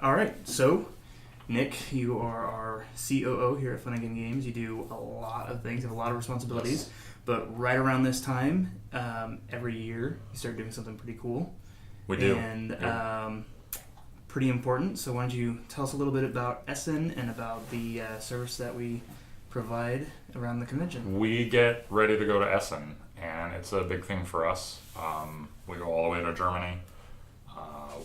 All right, so Nick, you are our COO here at Fun and Game Games. You do a lot of things, have a lot of responsibilities. Yes. But right around this time, every year, you start doing something pretty cool. We do. And Yeah. pretty important. So why don't you tell us a little bit about Essen and about the service that we provide around the convention? We get ready to go to Essen, and it's a big thing for us. We go all the way to Germany.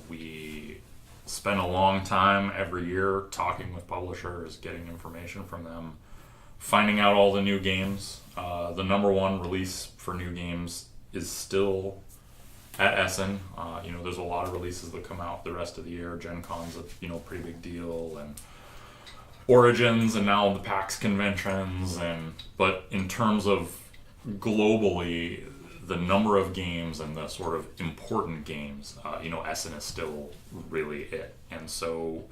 We spend a long time every year talking with publishers, getting information from them, finding out all the new games. The number one release for new games is still at Essen. There's a lot of releases that come out the rest of the year. Gen Con's a pretty big deal, and Origins, and now the PAX conventions. But in terms of globally, the number of games and the sort of important games, Essen is still really it. And so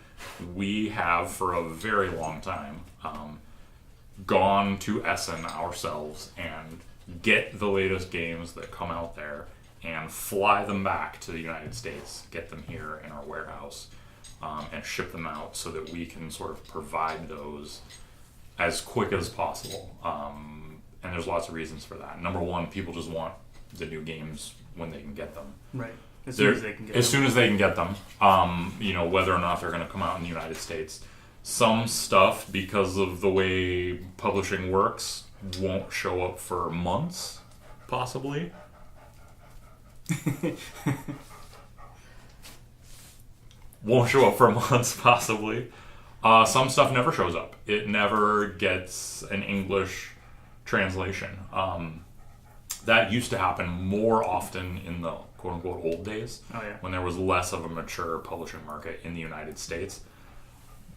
we have, for a very long time, gone to Essen ourselves and get the latest games that come out there and fly them back to the United States, get them here in our warehouse, and ship them out so that we can sort of provide those as quick as possible. And there's lots of reasons for that. Number one, people just want the new games when they can get them. Right. As soon as they can get them. As soon as they can get them. Whether or not they're going to come out in the United States. Some stuff, because of the way publishing works, won't show up for months, possibly. Won't show up for months, possibly. Some stuff never shows up. It never gets an English translation. That used to happen more often in the quote-unquote old days, when there was less of a mature publishing market in the United States.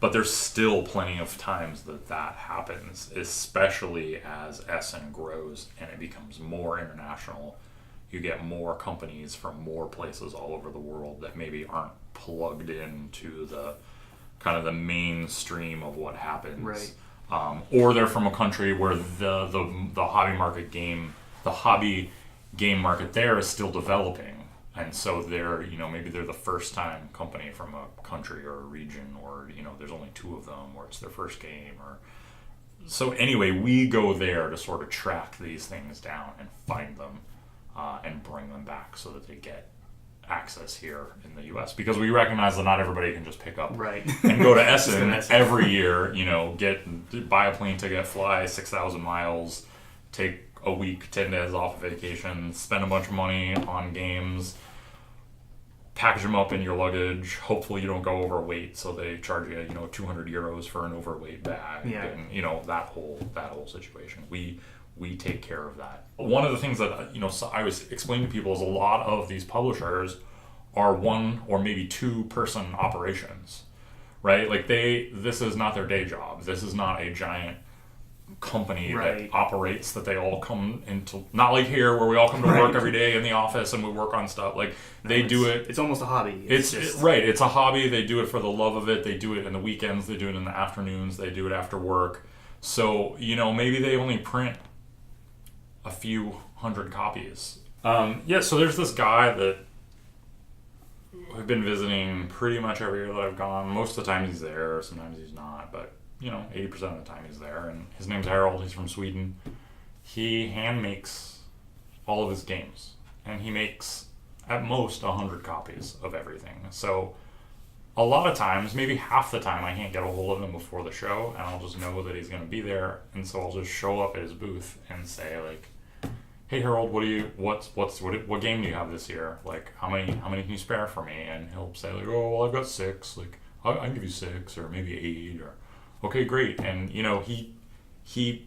But there's still plenty of times that happens, especially as Essen grows and it becomes more international. You get more companies from more places all over the world that maybe aren't plugged into the kind of the mainstream of what happens. Right. Or they're from a country where the hobby game market there is still developing. And so they're, maybe they're the first time company from a country or a region, or, there's only two of them, or it's their first game. So anyway, we go there to sort of track these things down and find them and bring them back so that they get access here in the U.S. Because we recognize that not everybody can just pick up and go to Essen every year, buy a plane ticket, fly 6,000 miles, take a week, 10 days off of vacation, spend a bunch of money on games, package them up in your luggage. Hopefully you don't go overweight, so they charge you, 200 euros for an overweight bag, and that whole situation. We take care of that. One of the things that I was explaining to people is a lot of these publishers are one or maybe two person operations, right? Like this is not their day job. This is not a giant company that operates, that they all come into, not like here where we all come to work every day in the office and we work on stuff. Like they do it. It's almost a hobby. It's a hobby. They do it for the love of it. They do it in the weekends. They do it in the afternoons. They do it after work. So, maybe they only print a few hundred copies. So there's this guy that I've been visiting pretty much every year that I've gone. Most of the time he's there. Sometimes he's not, but 80% of the time he's there, and his name's Harold. He's from Sweden. He hand makes all of his games, and he makes at most 100 copies of everything. So a lot of times, maybe half the time, I can't get a hold of him before the show, and I'll just know that he's going to be there, and so I'll just show up at his booth and say, like, "Hey Harold, what game do you have this year? Like, how many can you spare for me?" And he'll say, like, "Oh, well, I've got 6. Like, I can give you 6, or maybe 8, or." Okay, great. And he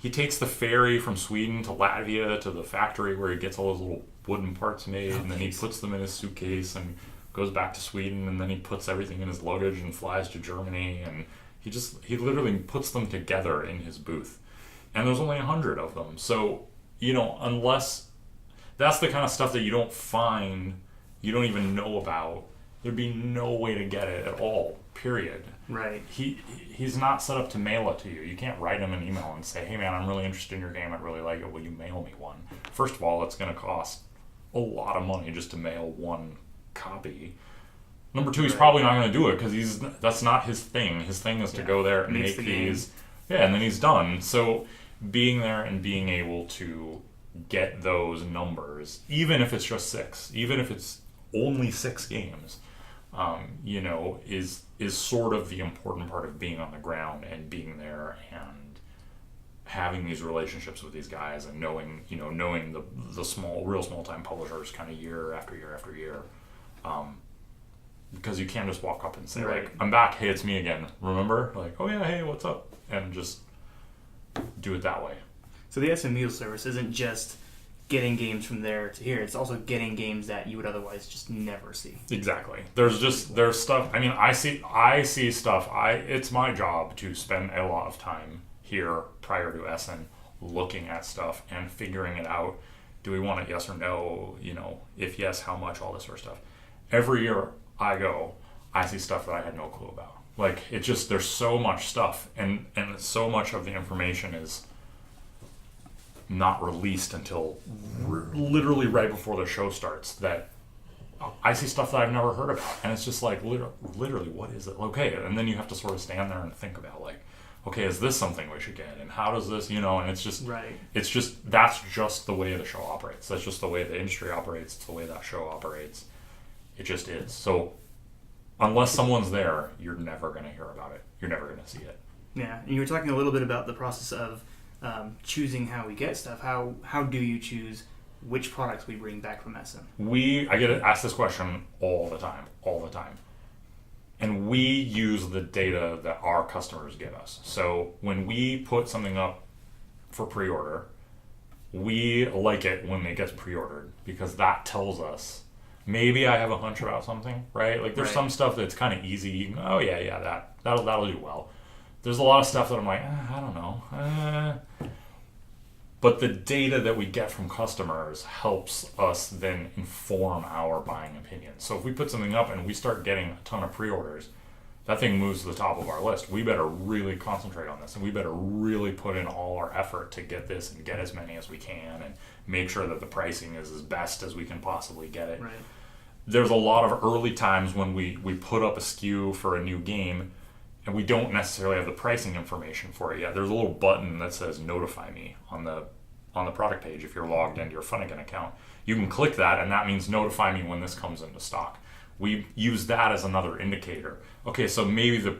takes the ferry from Sweden to Latvia to the factory where he gets all those little wooden parts made, and then he puts them in his suitcase and goes back to Sweden, and then he puts everything in his luggage and flies to Germany, and he literally puts them together in his booth. And there's only 100 of them. So, unless that's the kind of stuff that you don't find, you don't even know about, there'd be no way to get it at all, period. Right. He's not set up to mail it to you. You can't write him an email and say, "Hey man, I'm really interested in your game. I'd really like it. Will you mail me one?" First of all, it's going to cost a lot of money just to mail one copy. Number two, he's Right. probably not going to do it because that's not his thing. His thing is to Yeah. go there and Makes make the game. these. Yeah, and then he's done. So being there and being able to get those numbers, even if it's just 6, even if it's only 6 games, is sort of the important part of being on the ground and being there and having these relationships with these guys and knowing the real small time publishers kind of year after year after year. Because you can't just walk up and say, Right. like, I'm back, hey, it's me again, remember? Like, oh yeah, hey, what's up? And just do it that way. So the SMU service isn't just getting games from there to here. It's also getting games that you would otherwise just never see. Exactly. There's stuff, I mean, I see stuff, it's my job to spend a lot of time here prior to Essen looking at stuff and figuring it out. Do we want it, yes or no? If yes, how much, all this sort of stuff. Every year I see stuff that I had no clue about. Like, it's just, there's so much stuff, and so much of the information is not released until literally right before the show starts, that I see stuff that I've never heard about, and it's just like, literally, what is it? Okay, and then you have to sort of stand there and think about, like, okay, is this something we should get, and how does this, and it's just, Right. it's just, that's just the way the show operates. That's just the way the industry operates. It's the way that show operates. It just is. So unless someone's there, you're never going to hear about it. You're never going to see it. Yeah, and you were talking a little bit about the process of choosing how we get stuff. How do you choose which products we bring back from Essen? I get asked this question all the time. And we use the data that our customers give us. So when we put something up for pre-order, we like it when it gets pre-ordered because that tells us, maybe I have a hunch about something, right? Like, there's Right. some stuff that's kind of easy. You can, oh yeah, that'll do well. There's a lot of stuff that I'm like, I don't know. But the data that we get from customers helps us then inform our buying opinions. So if we put something up and we start getting a ton of pre-orders, that thing moves to the top of our list. We better really concentrate on this, and we better really put in all our effort to get this and get as many as we can and make sure that the pricing is as best as we can possibly get it. Right. There's a lot of early times when we put up a SKU for a new game and we don't necessarily have the pricing information for it yet. There's a little button that says notify me on the product page if you're logged into your Funnigan account. You can click that, and that means notify me when this comes into stock. We use that as another indicator. Okay, so maybe the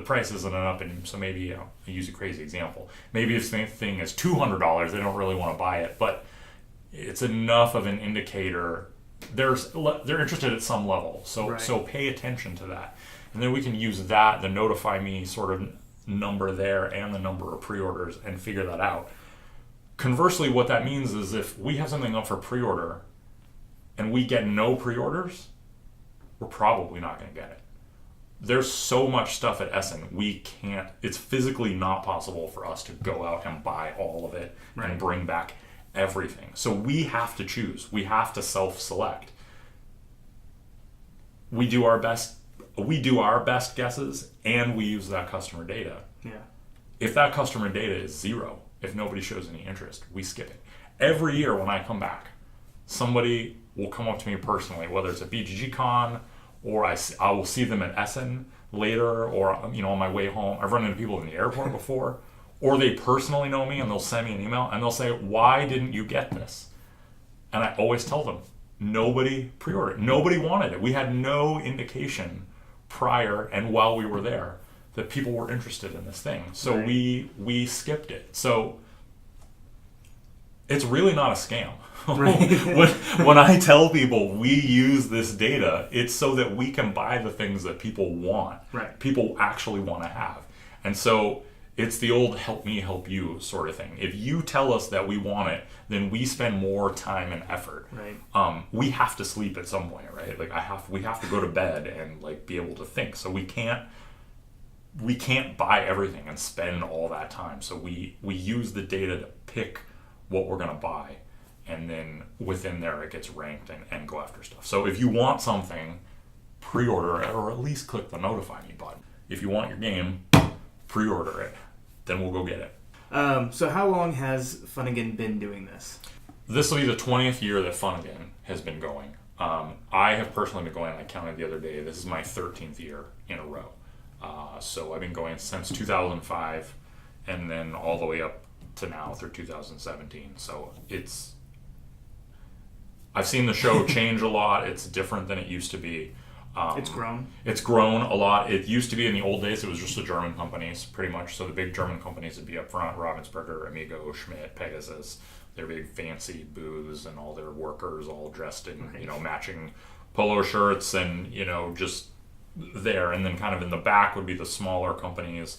price isn't up, and so maybe, I use a crazy example. Maybe if the thing is $200, they don't really want to buy it, but it's enough of an indicator. They're interested at some level, so Right. so pay attention to that, and then we can use that, the notify me sort of number there, and the number of pre-orders, and figure that out. Conversely, what that means is if we have something up for pre-order and we get no pre-orders, we're probably not going to get it. There's so much stuff at Essen, it's physically not possible for us to go out and buy all of it Right. and bring back everything. So we have to choose. We have to self-select. We do our best guesses, and we use that customer data. Yeah. If that customer data is 0, if nobody shows any interest, we skip it. Every year when I come back, somebody will come up to me personally, whether it's at BGG Con, or I will see them at Essen later, or on my way home. I've run into people in the airport before, or they personally know me and they'll send me an email and they'll say, why didn't you get this? And I always tell them, nobody pre-ordered. Nobody wanted it. We had no indication prior and while we were there that people were interested in this thing. So Right. we skipped it. So it's really not a scam. Right. when I tell people we use this data, it's so that we can buy the things that people want. Right. People actually want to have. And so it's the old help me help you sort of thing. If you tell us that we want it, then we spend more time and effort. Right. We have to sleep at some point, right? Like we have to go to bed and like be able to think. So we can't buy everything and spend all that time. So we use the data to pick what we're going to buy, and then within there it gets ranked and go after stuff. So if you want something, pre-order it, or at least click the notify me button. If you want your game, pre-order it, then we'll go get it. So how long has Funnigan been doing this? This will be the 20th year that Funnigan has been going. I have personally been going, I counted the other day, this is my 13th year in a row. So I've been going since 2005 and then all the way up to now through 2017. So I've seen the show change a lot. It's different than it used to be. It's grown. It's grown a lot. It used to be in the old days, it was just the German companies, pretty much. So the big German companies would be up front, Ravensburger, Amigo, Schmidt, Pegasus, their big fancy booths and all their workers all dressed in, matching polo shirts and, just there. And then kind of in the back would be the smaller companies,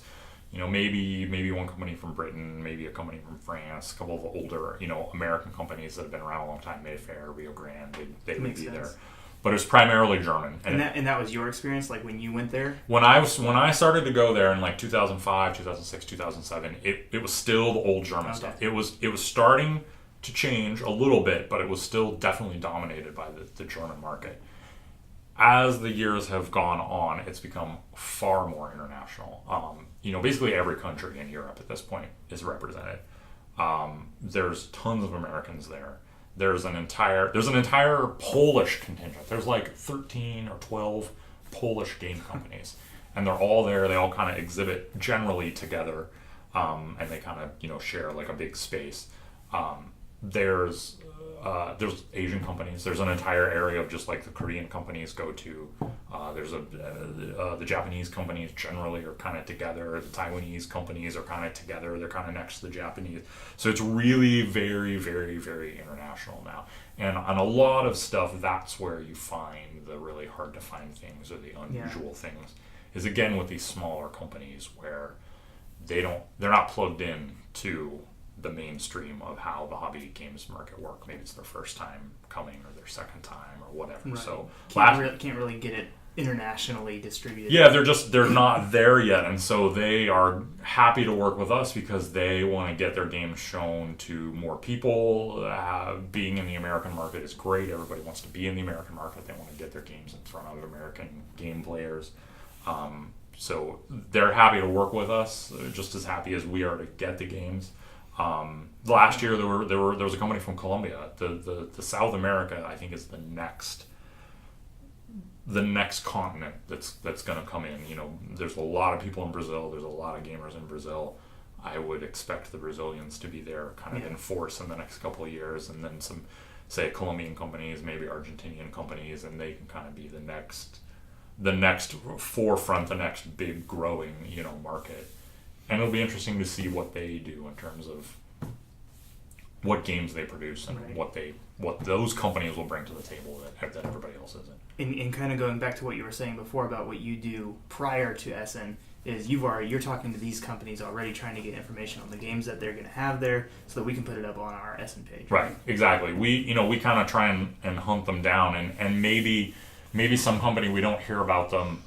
maybe one company from Britain, maybe a company from France, a couple of older, American companies that have been around a long time, Mayfair, Rio Grande, they would be there. But it was primarily German. And that was your experience, like when you went there? When I started to go there in like 2005, 2006, 2007, it was still the old German stuff. It was starting to change a little bit, but it was still definitely dominated by the German market. As the years have gone on, it's become far more international. Basically every country in Europe at this point is represented. There's tons of Americans there. There's an entire Polish contingent. There's like 13 or 12 Polish game companies, and they're all there. They all kind of exhibit generally together, and they kind of share like a big space. There's Asian companies. There's an entire area of just like the Korean companies go to. There's the Japanese companies generally are kind of together. The Taiwanese companies are kind of together. They're kind of next to the Japanese. So it's really very, very, very international now. And on a lot of stuff, that's where you find the really hard to find things or the unusual things. Is again with these smaller companies where they're not plugged in to the mainstream of how the hobby games market work. Maybe it's their first time coming or their second time or whatever. Right. So can't really get it internationally distributed. Yeah, they're not there yet, and so they are happy to work with us because they want to get their games shown to more people. Being in the American market is great. Everybody wants to be in the American market. They want to get their games in front of American game players. So they're happy to work with us, just as happy as we are to get the games. Last year there was a company from Colombia. The South America, I think, is the next continent that's going to come in. There's a lot of people in Brazil. There's a lot of gamers in Brazil. I would expect the Brazilians to be there kind of in force in the next couple of years, and then some, say, Colombian companies, maybe Argentinian companies, and they can kind of be the next forefront, the next big growing, market. And it'll be interesting to see what they do in terms of what games they produce and what those companies will bring to the table that everybody else isn't. And kind of going back to what you were saying before about what you do prior to Essen, is you're talking to these companies already, trying to get information on the games that they're going to have there, so that we can put it up on our Essen page. Right, exactly. We kind of try and hunt them down, and maybe some company, we don't hear about them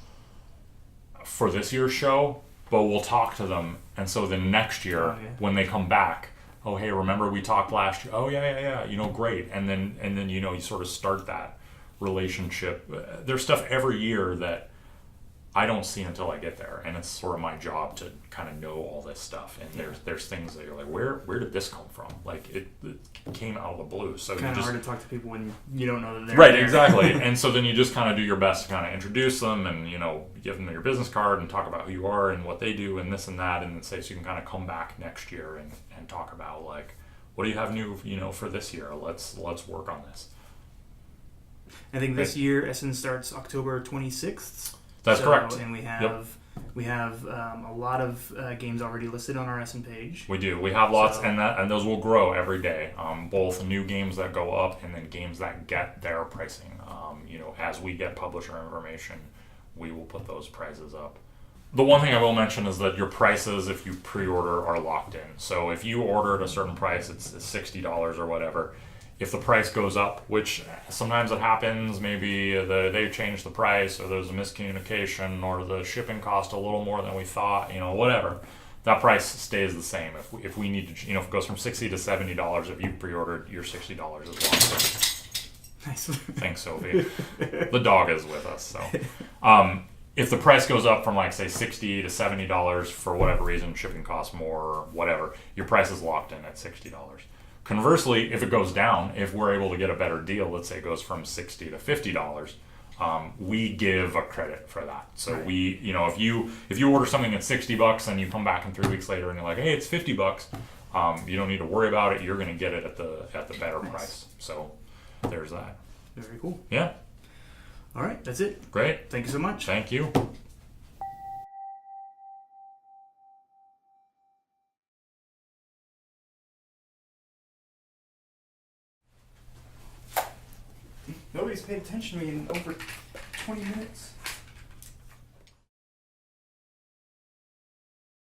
for this year's show, but we'll talk to them, and so then next year when they come back, oh hey, remember we talked last year? Oh yeah, great, and then you sort of start that relationship. There's stuff every year that I don't see until I get there, and it's sort of my job to kind of know all this stuff. And there's things that you're like, where did this come from? Like it came out of the blue. So kind of hard to talk to people when you don't know that they're right, there. exactly. And so then you just kind of do your best to kind of introduce them, and give them your business card and talk about who you are and what they do and this and that, and then say, so you can kind of come back next year and talk about like, what do you have new for this year? Let's work on this. I think this year Essen starts October 26th. That's correct. And we have a lot of games already listed on our Essen page. We do. We have lots, and those will grow every day. Both new games that go up and then games that get their pricing. As we get publisher information, we will put those prices up. The one thing I will mention is that your prices, if you pre-order, are locked in. So if you order at a certain price, it's $60 or whatever. If the price goes up, which sometimes it happens, maybe they change the price, or there's a miscommunication, or the shipping cost a little more than we thought, whatever, that price stays the same. If we need to, if it goes from $60 to $70, if you pre-ordered, your $60 is locked in. Nice. Thanks, Sophie. The dog is with us, so. If the price goes up from like say $60 to $70 for whatever reason, shipping costs more, whatever, your price is locked in at $60. Conversely, if it goes down, if we're able to get a better deal, let's say it goes from $60 to $50, we give a credit for that. So Right. we, if you order something at $60 and you come back in 3 weeks later and you're like, hey, it's $50, you don't need to worry about it. You're going to get it at the better Nice. price. So there's that. Very cool. Yeah, All right, that's it. great. Thank you so much. Thank you. Nobody's paid attention to me in over 20 minutes.